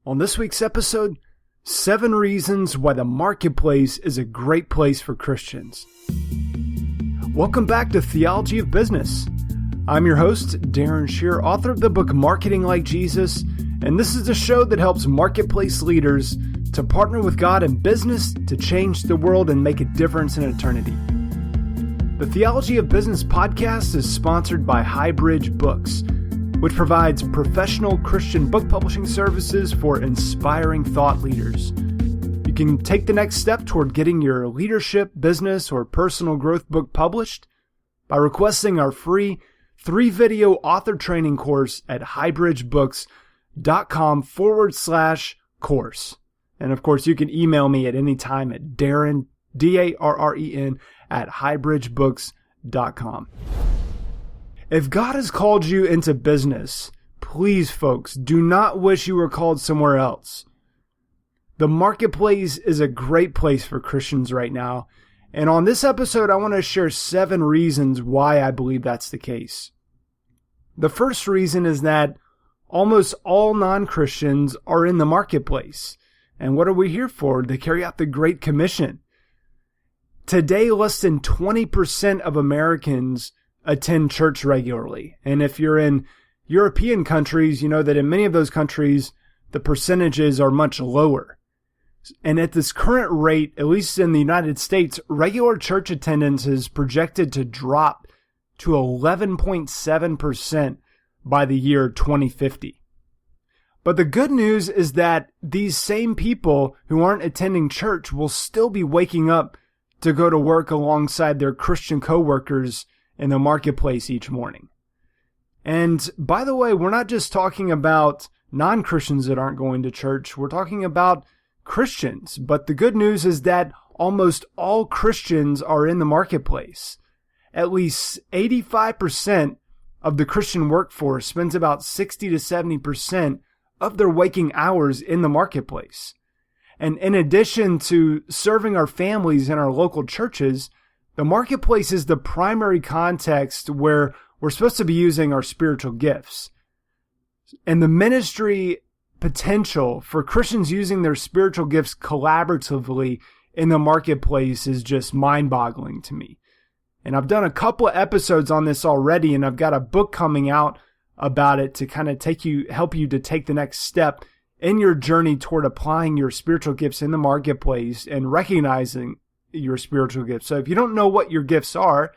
On this week's episode, 7 reasons why the marketplace is a great place for Christians. Welcome back to Theology of Business. I'm your host, Darren Shear, author of the book Marketing Like Jesus, and this is a show that helps marketplace leaders to partner with God in business to change the world and make a difference in eternity. The Theology of Business podcast is sponsored by Highbridge Books, which provides professional Christian book publishing services for inspiring thought leaders. You can take the next step toward getting your leadership, business, or personal growth book published by requesting our free 3-video author training course at highbridgebooks.com/course. And of course, you can email me at any time at Darren, D-A-R-R-E-N, at highbridgebooks.com. If God has called you into business, please, folks, do not wish you were called somewhere else. The marketplace is a great place for Christians right now, and on this episode, I want to share 7 reasons why I believe that's the case. The first reason is that almost all non-Christians are in the marketplace. And what are we here for? To carry out the Great Commission. Today, less than 20% of Americans attend church regularly. And if you're in European countries, you know that in many of those countries, the percentages are much lower. And at this current rate, at least in the United States, regular church attendance is projected to drop to 11.7% by the year 2050. But the good news is that these same people who aren't attending church will still be waking up to go to work alongside their Christian coworkers in the marketplace each morning. And by the way, we're not just talking about non-Christians that aren't going to church. We're talking about Christians. But the good news is that almost all Christians are in the marketplace. At least 85% of the Christian workforce spends about 60 to 70% of their waking hours in the marketplace. And in addition to serving our families in our local churches, the marketplace is the primary context where we're supposed to be using our spiritual gifts. And the ministry potential for Christians using their spiritual gifts collaboratively in the marketplace is just mind-boggling to me. And I've done a couple of episodes on this already, and I've got a book coming out about it to kind of help you to take the next step in your journey toward applying your spiritual gifts in the marketplace and recognizing your spiritual gifts. So if you don't know what your gifts are,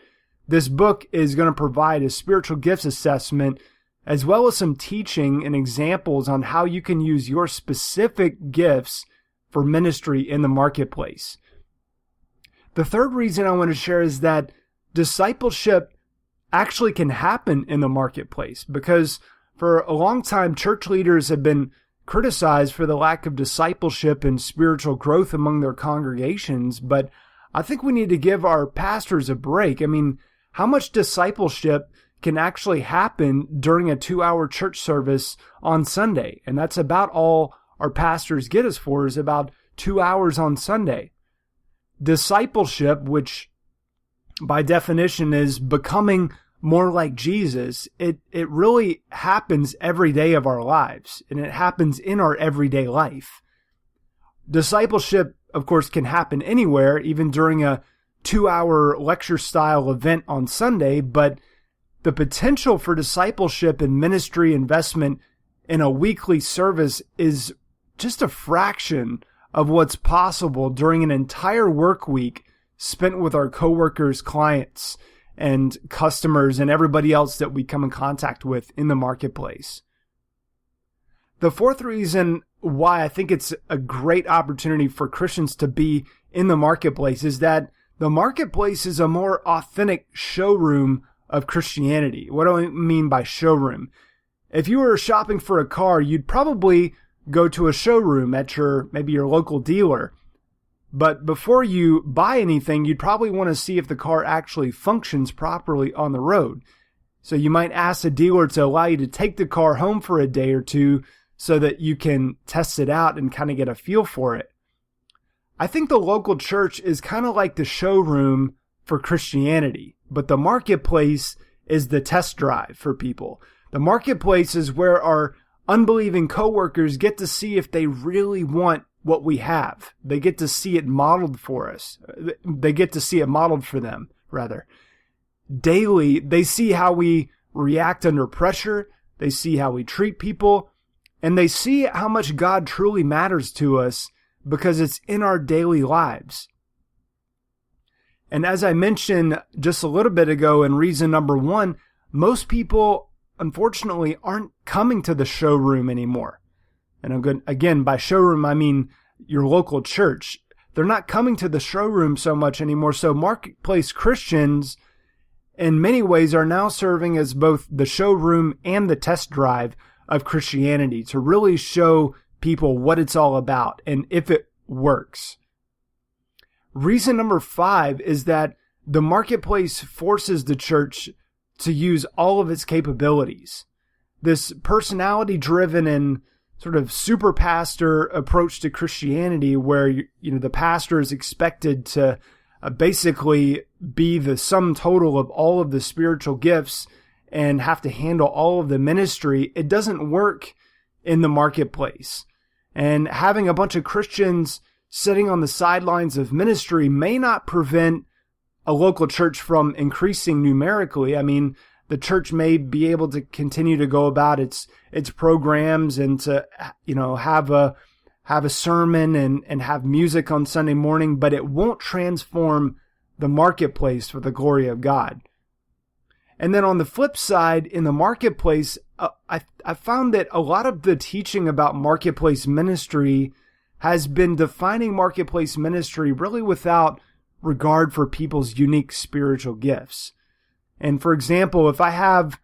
this book is going to provide a spiritual gifts assessment as well as some teaching and examples on how you can use your specific gifts for ministry in the marketplace. The third reason I want to share is that discipleship actually can happen in the marketplace, because for a long time, church leaders have been criticized for the lack of discipleship and spiritual growth among their congregations, but I think we need to give our pastors a break. I mean, how much discipleship can actually happen during a 2-hour church service on Sunday? And that's about all our pastors get us for, is about 2 hours on Sunday. Discipleship, which by definition is becoming more like Jesus, it really happens every day of our lives, and it happens in our everyday life. Discipleship, of course, can happen anywhere, even during a 2-hour lecture-style event on Sunday, but the potential for discipleship and ministry investment in a weekly service is just a fraction of what's possible during an entire work week spent with our coworkers, clients, and customers, and everybody else that we come in contact with in the marketplace. The fourth reason why I think it's a great opportunity for Christians to be in the marketplace is that the marketplace is a more authentic showroom of Christianity. What do I mean by showroom? If you were shopping for a car, you'd probably go to a showroom at maybe your local dealer. But before you buy anything, you'd probably want to see if the car actually functions properly on the road. So you might ask the dealer to allow you to take the car home for a day or two so that you can test it out and kind of get a feel for it. I think the local church is kind of like the showroom for Christianity, but the marketplace is the test drive for people. The marketplace is where our unbelieving coworkers get to see if they really want what we have. They get to see it modeled for us. They get to see it modeled for them, rather. Daily, they see how we react under pressure. They see how we treat people. And they see how much God truly matters to us because it's in our daily lives. And as I mentioned just a little bit ago in reason number 1, most people, unfortunately, aren't coming to the showroom anymore. And I'm good. Again, by showroom, I mean your local church. They're not coming to the showroom so much anymore. So marketplace Christians, in many ways, are now serving as both the showroom and the test drive of Christianity to really show people what it's all about and if it works. Reason number 5 is that the marketplace forces the church to use all of its capabilities. This personality-driven and sort of super pastor approach to Christianity, where the pastor is expected to basically be the sum total of all of the spiritual gifts and have to handle all of the ministry, it doesn't work in the marketplace. And having a bunch of Christians sitting on the sidelines of ministry may not prevent a local church from increasing numerically. I mean, the church may be able to continue to go about its programs and to have a sermon and have music on Sunday morning, but it won't transform the marketplace for the glory of God. And then on the flip side, in the marketplace, I found that a lot of the teaching about marketplace ministry has been defining marketplace ministry really without regard for people's unique spiritual gifts. And for example, if I have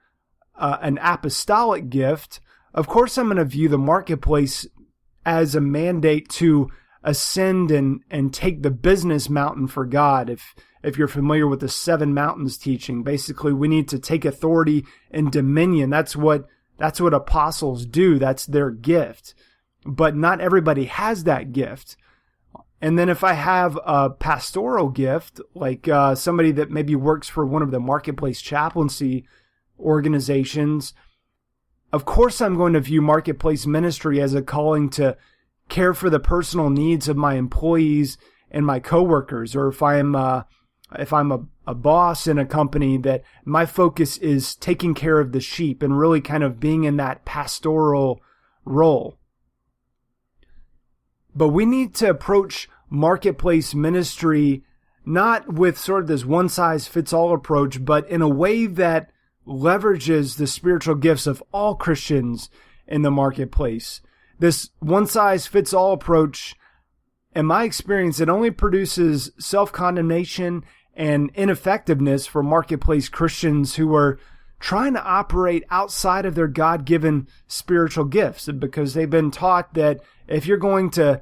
an apostolic gift, of course I'm going to view the marketplace as a mandate to ascend and take the business mountain for God. If you're familiar with the 7 mountains teaching, basically we need to take authority and dominion. That's what apostles do. That's their gift. But not everybody has that gift. And then if I have a pastoral gift, like somebody that maybe works for one of the marketplace chaplaincy organizations, of course I'm going to view marketplace ministry as a calling to care for the personal needs of my employees and my coworkers. Or if I'm a boss in a company, that my focus is taking care of the sheep and really kind of being in that pastoral role. But we need to approach marketplace ministry not with sort of this one-size-fits-all approach, but in a way that leverages the spiritual gifts of all Christians in the marketplace. This one-size-fits-all approach, in my experience, it only produces self-condemnation and ineffectiveness for marketplace Christians who are trying to operate outside of their God-given spiritual gifts, because they've been taught that if you're going to,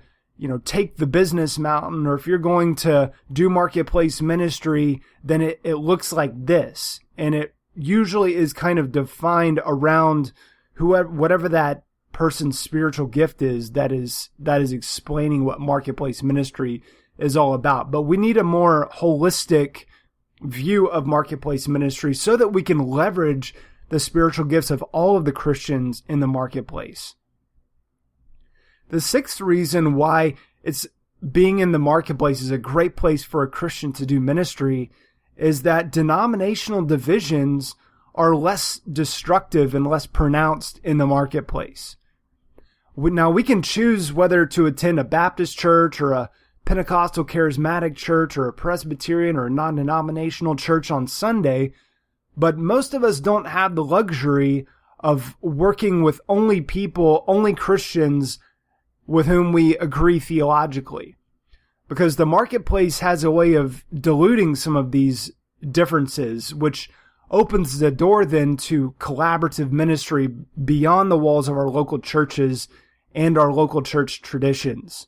take the business mountain, or if you're going to do marketplace ministry, then it looks like this. And it usually is kind of defined around whatever that person's spiritual gift is that is explaining what marketplace ministry is all about. But we need a more holistic view of marketplace ministry so that we can leverage the spiritual gifts of all of the Christians in the marketplace. The 6th reason why being in the marketplace is a great place for a Christian to do ministry is that denominational divisions are less destructive and less pronounced in the marketplace. Now, we can choose whether to attend a Baptist church or a Pentecostal charismatic church or a Presbyterian or a non-denominational church on Sunday, but most of us don't have the luxury of working with only Christians with whom we agree theologically, because the marketplace has a way of diluting some of these differences, which opens the door then to collaborative ministry beyond the walls of our local churches and our local church traditions.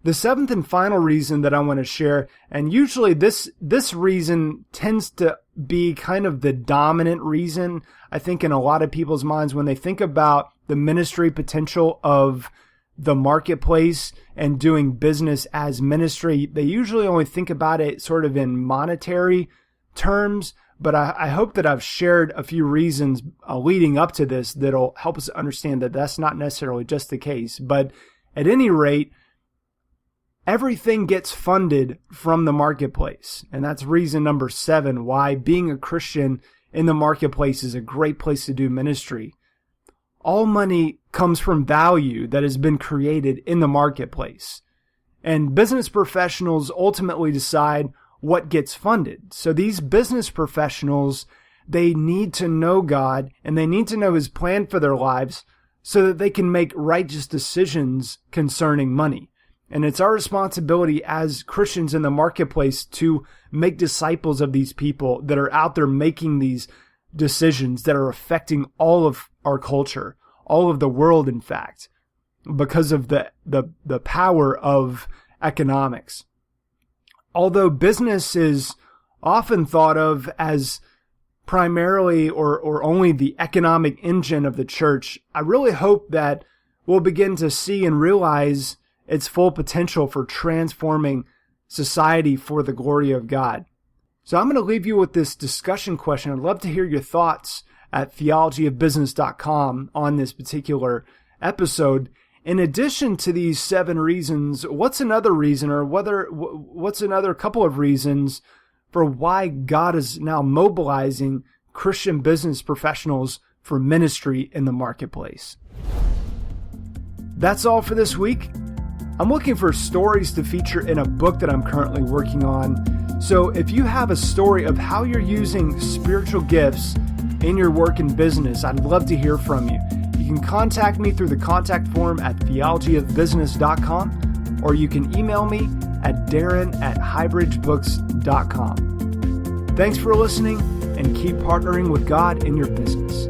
The 7th and final reason that I want to share, and usually this reason tends to be kind of the dominant reason, I think, in a lot of people's minds when they think about the ministry potential of the marketplace and doing business as ministry. They usually only think about it sort of in monetary terms, but I hope that I've shared a few reasons leading up to this that'll help us understand that that's not necessarily just the case. But at any rate, everything gets funded from the marketplace. And that's reason number 7, why being a Christian in the marketplace is a great place to do ministry. All money comes from value that has been created in the marketplace. And business professionals ultimately decide what gets funded. So these business professionals, they need to know God and they need to know His plan for their lives so that they can make righteous decisions concerning money. And it's our responsibility as Christians in the marketplace to make disciples of these people that are out there making these decisions that are affecting all of our culture, all of the world, in fact, because of the power of economics. Although business is often thought of as primarily or only the economic engine of the church, I really hope that we'll begin to see and realize its full potential for transforming society for the glory of God. So I'm going to leave you with this discussion question. I'd love to hear your thoughts at theologyofbusiness.com on this particular episode. In addition to these 7 reasons, what's another reason, or what's another couple of reasons for why God is now mobilizing Christian business professionals for ministry in the marketplace? That's all for this week. I'm looking for stories to feature in a book that I'm currently working on. So if you have a story of how you're using spiritual gifts in your work and business, I'd love to hear from you. You can contact me through the contact form at theologyofbusiness.com, or you can email me at darren@highbridgebooks.com. Thanks for listening, and keep partnering with God in your business.